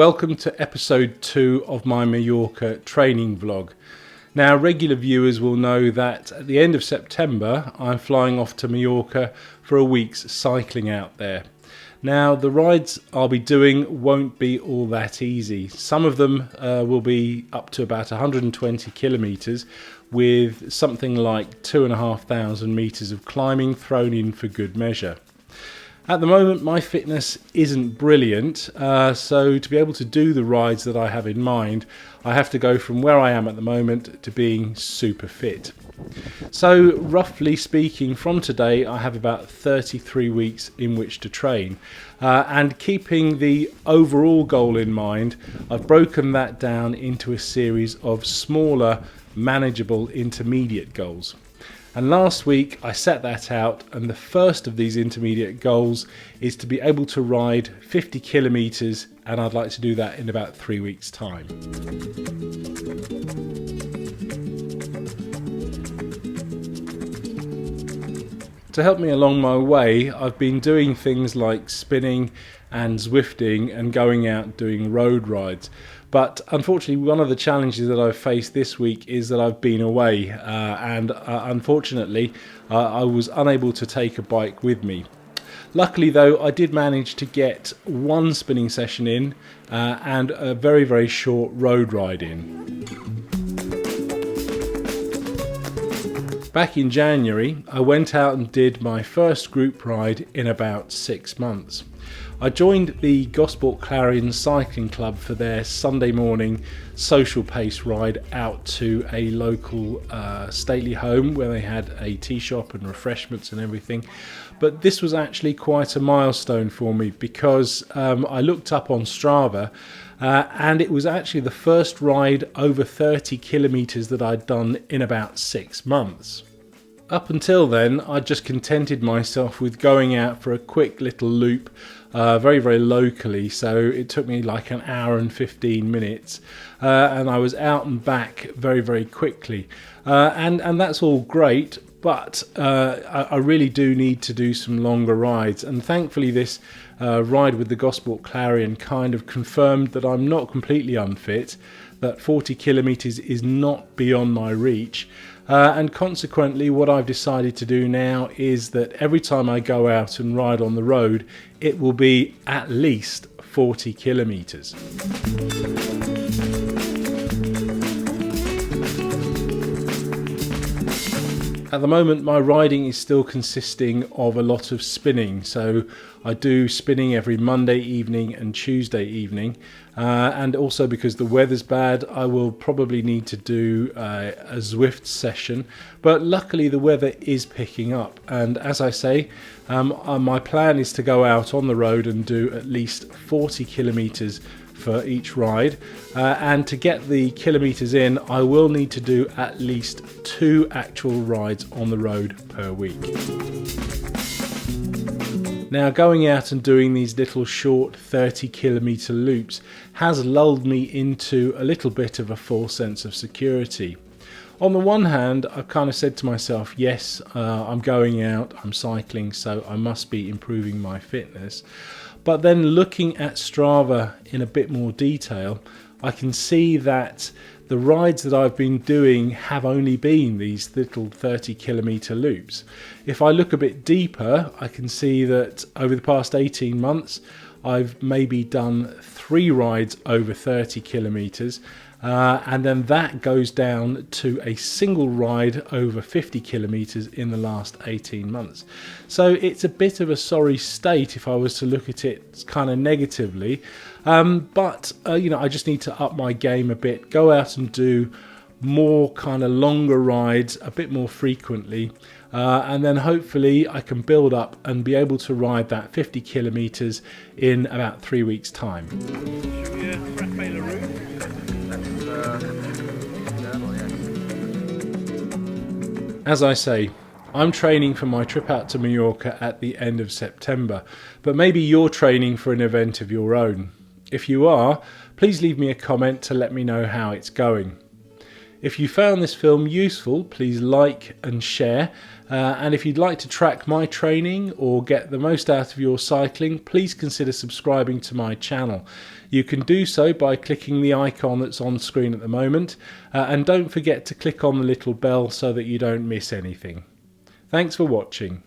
welcome to episode 2 of my Mallorca training vlog. Now, regular viewers will know that at the end of September I'm flying off to Mallorca for a week's cycling out there. Now, the rides I'll be doing won't be all that easy. Some of them will be up to about 120 kilometres with something like 2,500 metres of climbing thrown in for good measure. At the moment my fitness isn't brilliant, so to be able to do the rides that I have in mind, I have to go from where I am at the moment to being super fit. So roughly speaking, from today I have about 33 weeks in which to train, and keeping the overall goal in mind, I've broken that down into a series of smaller, manageable intermediate goals. And last week I set that out, and the first of these intermediate goals is to be able to ride 50 kilometres, and I'd like to do that in about 3 weeks' time. To help me along my way, I've been doing things like spinning and Zwifting and going out doing road rides. But unfortunately, one of the challenges that I've faced this week is that I've been away, and unfortunately I was unable to take a bike with me. Luckily though, I did manage to get one spinning session in and a very, very short road ride in. Back in January, I went out and did my first group ride in about 6 months. I joined the Gosport Clarion Cycling Club for their Sunday morning social pace ride out to a local stately home where they had a tea shop and refreshments and everything. But this was actually quite a milestone for me because I looked up on Strava and it was actually the first ride over 30 kilometres that I'd done in about 6 months. Up until then, I just contented myself with going out for a quick little loop very, very locally, so it took me like an hour and 15 minutes and I was out and back very, very quickly, and that's all great, but I really do need to do some longer rides, and thankfully this ride with the Gosport Clarion kind of confirmed that I'm not completely unfit, that 40 kilometres is not beyond my reach. And consequently what I've decided to do now is that every time I go out and ride on the road, it will be at least 40 kilometres. At the moment my riding is still consisting of a lot of spinning, so I do spinning every Monday evening and Tuesday evening, and also because the weather's bad I will probably need to do a Zwift session, but luckily the weather is picking up, and as I say, my plan is to go out on the road and do at least 40 kilometres for each ride, and to get the kilometres in I will need to do at least 2 actual rides on the road per week. Now, going out and doing these little short 30 kilometre loops has lulled me into a little bit of a false sense of security. On the one hand, I've kind of said to myself, yes, I'm going out, I'm cycling, so I must be improving my fitness. But then looking at Strava in a bit more detail, I can see that the rides that I've been doing have only been these little 30 kilometre loops. If I look a bit deeper, I can see that over the past 18 months, I've maybe done 3 rides over 30 kilometres, and then that goes down to a single ride over 50 kilometres in the last 18 months. So it's a bit of a sorry state if I was to look at it kind of negatively, but you know, I just need to up my game a bit, go out and do more kind of longer rides a bit more frequently, and then hopefully I can build up and be able to ride that 50 kilometres in about 3 weeks' time. As I say, I'm training for my trip out to Mallorca at the end of September, but maybe you're training for an event of your own. If you are, please leave me a comment to let me know how it's going. If you found this film useful, please like and share. And if you'd like to track my training or get the most out of your cycling, please consider subscribing to my channel. You can do so by clicking the icon that's on screen at the moment. And don't forget to click on the little bell so that you don't miss anything. Thanks for watching.